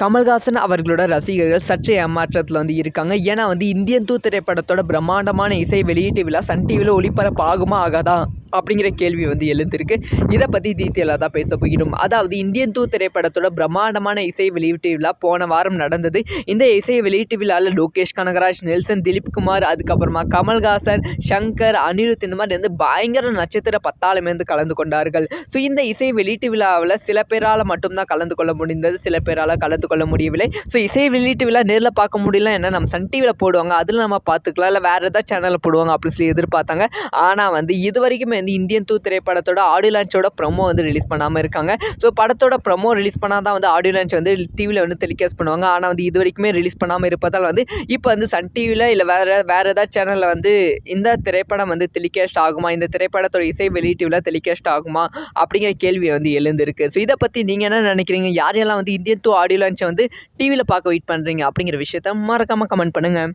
கமல்ஹாசன் அவர்களோட ரசிகர்கள் சற்று ஏமாற்றத்தில் இருக்காங்க. ஏன்னா இந்தியன் 2 திரைப்படத்தோட பிரம்மாண்டமான இசை வெளியீட்டு விழா சன் டிவியில் ஒளிபரப்பு ஆகுமா ஆகாதா அப்படிங்கிற கேள்வி எழுந்திருக்கு. இதை பற்றி டீட்டெயிலாக தான் பேச போகிறோம். அதாவது இந்தியன் 2 திரைப்படத்தோட பிரம்மாண்டமான இசை வெளியீட்டு விழா போன வாரம் நடந்தது. இந்த இசை வெளியீட்டு விழாவில் லோகேஷ் கனகராஜ், நெல்சன் திலீப்குமார், அதுக்கப்புறமா கமல்ஹாசன், ஷங்கர், அனிருத் இந்த மாதிரி பயங்கர நட்சத்திர பட்டாளம் கலந்து கொண்டார்கள். ஸோ இந்த இசை வெளியீட்டு விழாவில் சில பேரால் மட்டும்தான் கலந்து கொள்ள முடிந்தது, சில பேரால் கலந்து கொள்ள முடியவில்லை. ஸோ இசை வெளியீட்டு விழா நேரில் பார்க்க முடியல, என்ன நம்ம சன் டிவியில் போடுவாங்க, அதில் நம்ம பார்த்துக்கலாம், இல்லை வேறு ஏதாவது சேனலில் போடுவாங்க அப்படின்னு சொல்லி எதிர்பார்த்தாங்க. ஆனால் இது வரைக்கும் இந்தியன் 2 திரைப்படத்தோட ஆடியோ லான்ச்சோட ப்ரொமோ ரிலீஸ் பண்ணாமல் இருக்காங்க. ஸோ படத்தோட ப்ரொமோ ரிலீஸ் பண்ணால் தான் ஆடியோ லான்ச் டிவியில் டெலிகாஸ்ட் பண்ணுவாங்க. ஆனால் இது வரைக்குமே ரிலீஸ் பண்ணாமல் இருப்பதால் இப்போ சன் டிவியில் இல்லை வேறு ஏதாவது சேனலில் இந்த திரைப்படம் டெலிகாஸ்ட் ஆகுமா, இந்த திரைப்படத்தோட இசை வெளியீட்டு விழா டெலிகாஸ்ட் ஆகுமா அப்படிங்கிற கேள்வி எழுந்திருக்கு. ஸோ இதை பற்றி நீங்கள் என்ன நினைக்கிறீங்க? யாரெல்லாம் இந்தியன் 2 ஆடியோ லான்ச்சை டிவியில் பார்க்க வெயிட் பண்ணுறீங்க அப்படிங்கிற விஷயத்த மறக்காமல் கமெண்ட் பண்ணுங்கள்.